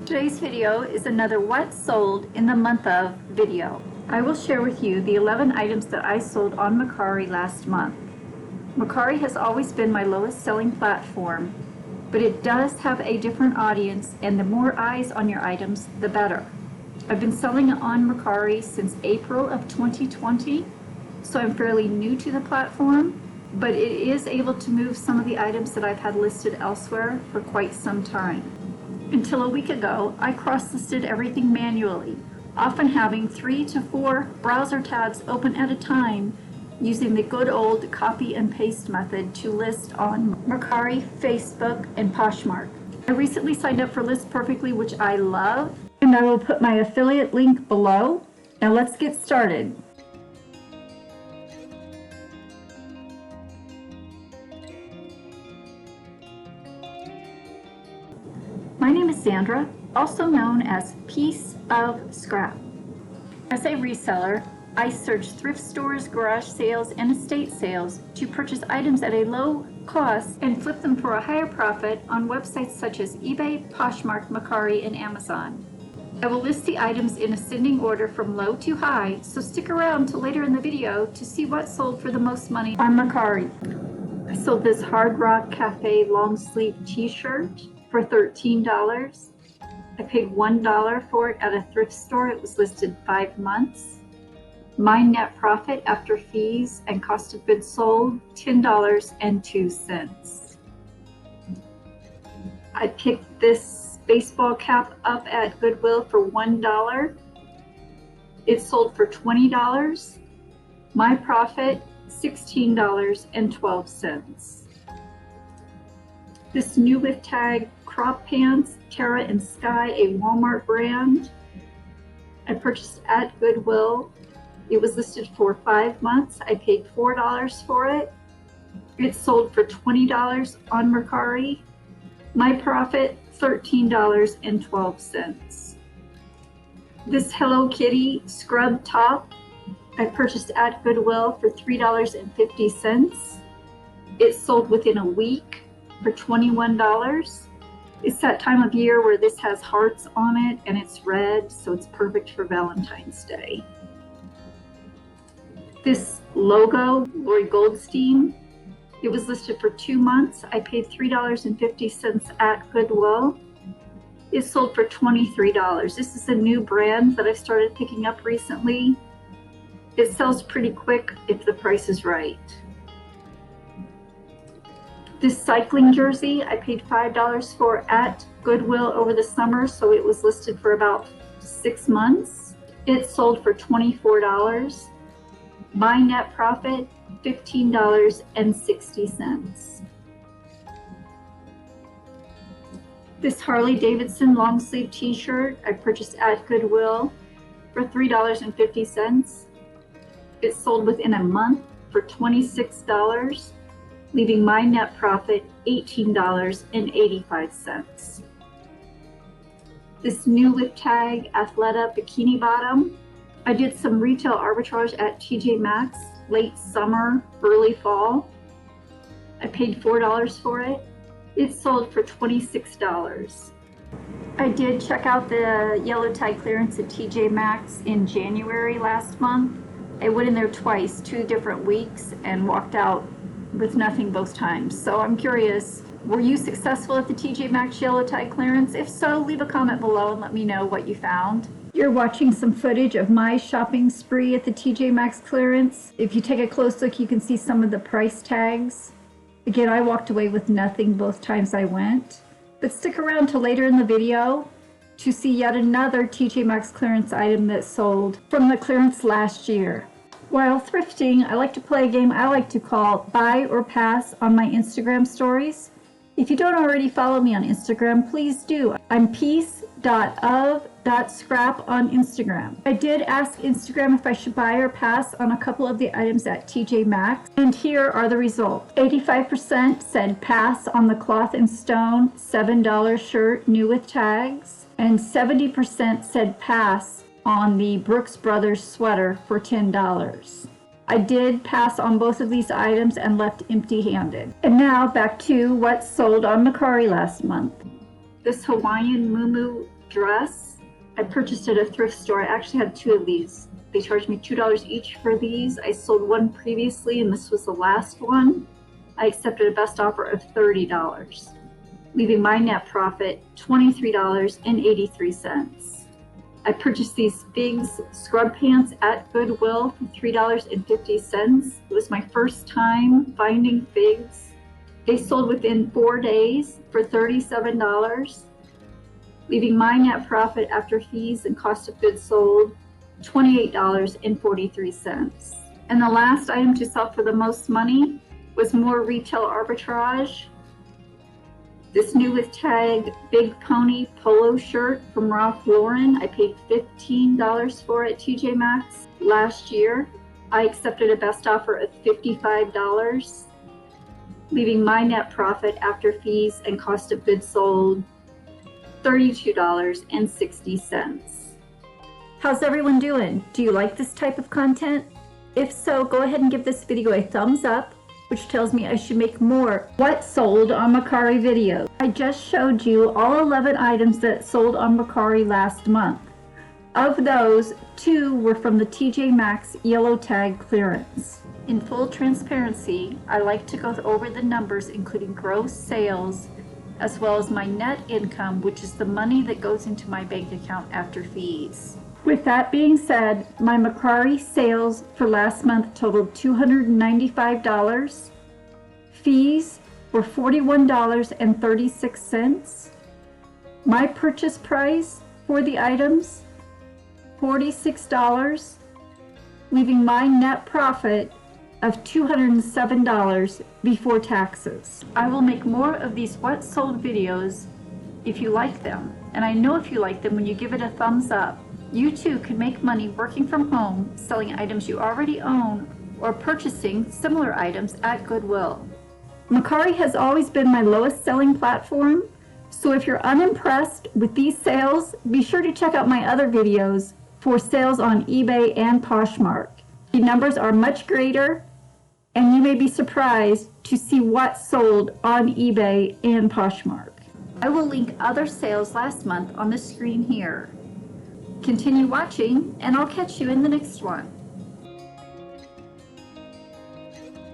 Today's video is another What Sold in the Month of video. I will share with you the 11 items that I sold on Mercari last month. Mercari has always been my lowest selling platform, but it does have a different audience, and the more eyes on your items, the better. I've been selling on Mercari since April of 2020, so I'm fairly new to the platform, but it is able to move some of the items that I've had listed elsewhere for quite some time. Until a week ago, I cross-listed everything manually, often having 3 to 4 browser tabs open at a time using the good old copy and paste method to list on Mercari, Facebook, and Poshmark. I recently signed up for List Perfectly, which I love, and I will put my affiliate link below. Now let's get started. My name is Sandra, also known as Piece of Scrap. As a reseller, I search thrift stores, garage sales, and estate sales to purchase items at a low cost and flip them for a higher profit on websites such as eBay, Poshmark, Mercari, and Amazon. I will list the items in ascending order from low to high, so stick around till later in the video to see what sold for the most money on Mercari. I sold this Hard Rock Cafe long sleeve t-shirt for $13. I paid $1 for it at a thrift store. It was listed 5 months. My net profit after fees and cost of goods sold, $10.02. I picked this baseball cap up at Goodwill for $1. It sold for $20. My profit, $16.12. This new with tag crop pants, Terra and Sky, a Walmart brand. I purchased at Goodwill. It was listed for 5 months. I paid $4 for it. It sold for $20 on Mercari. My profit, $13.12. This Hello Kitty scrub top, I purchased at Goodwill for $3.50. It sold within a week for $21. It's that time of year where this has hearts on it and it's red, so it's perfect for Valentine's Day. This logo, Lori Goldstein, it was listed for 2 months. I paid $3.50 at Goodwill. It sold for $23. This is a new brand that I've started picking up recently. It sells pretty quick if the price is right. This cycling jersey, I paid $5 for at Goodwill over the summer, so it was listed for about 6 months. It sold for $24. My net profit, $15.60. This Harley Davidson long sleeve t-shirt, I purchased at Goodwill for $3.50. It sold within a month for $26. Leaving my net profit $18.85. This new with tag Athleta bikini bottom. I did some retail arbitrage at TJ Maxx late summer, early fall. I paid $4 for it. It sold for $26. I did check out the yellow tie clearance at TJ Maxx in January last month. I went in there twice, 2 different weeks, and walked out with nothing both times. So I'm curious, were you successful at the TJ Maxx yellow tie clearance? If so, leave a comment below and let me know what you found. You're watching some footage of my shopping spree at the TJ Maxx clearance. If you take a close look, you can see some of the price tags. Again, I walked away with nothing both times I went. But stick around till later in the video to see yet another TJ Maxx clearance item that sold from the clearance last year. While thrifting, I like to play a game I like to call Buy or Pass on my Instagram stories. If you don't already follow me on Instagram, please do. I'm piece.of.scrap on Instagram. I did ask Instagram if I should buy or pass on a couple of the items at TJ Maxx, and here are the results. 85% said pass on the Cloth and Stone $7 shirt, new with tags, and 70% said pass on the Brooks Brothers sweater for $10. I did pass on both of these items and left empty-handed. And now back to what sold on Mercari last month. This Hawaiian muumuu dress. I purchased at a thrift store. I actually had two of these. They charged me $2 each for these. I sold one previously and this was the last one. I accepted a best offer of $30, leaving my net profit $23.83. I purchased these Figs scrub pants at Goodwill for $3.50. It was my first time finding Figs. They sold within 4 days for $37, leaving my net profit after fees and cost of goods sold $28.43. And the last item to sell for the most money was more retail arbitrage. This new with tag Big Pony polo shirt from Ralph Lauren. I paid $15 for it at TJ Maxx last year. I accepted a best offer of $55, leaving my net profit after fees and cost of goods sold $32.60. How's everyone doing? Do you like this type of content? If so, go ahead and give this video a thumbs up, which tells me I should make more what sold on Mercari videos. I just showed you all 11 items that sold on Mercari last month. Of those, 2 were from the TJ Maxx yellow tag clearance. In full transparency, I like to go over the numbers, including gross sales, as well as my net income, which is the money that goes into my bank account after fees. With that being said, my Mercari sales for last month totaled $295. Fees were $41.36. My purchase price for the items, $46, leaving my net profit of $207 before taxes. I will make more of these what sold videos if you like them. And I know if you like them when you give it a thumbs up. You too can make money working from home, selling items you already own, or purchasing similar items at Goodwill. Mercari has always been my lowest selling platform, so if you're unimpressed with these sales, be sure to check out my other videos for sales on eBay and Poshmark. The numbers are much greater, and you may be surprised to see what sold on eBay and Poshmark. I will link other sales last month on the screen here. Continue watching, and I'll catch you in the next one.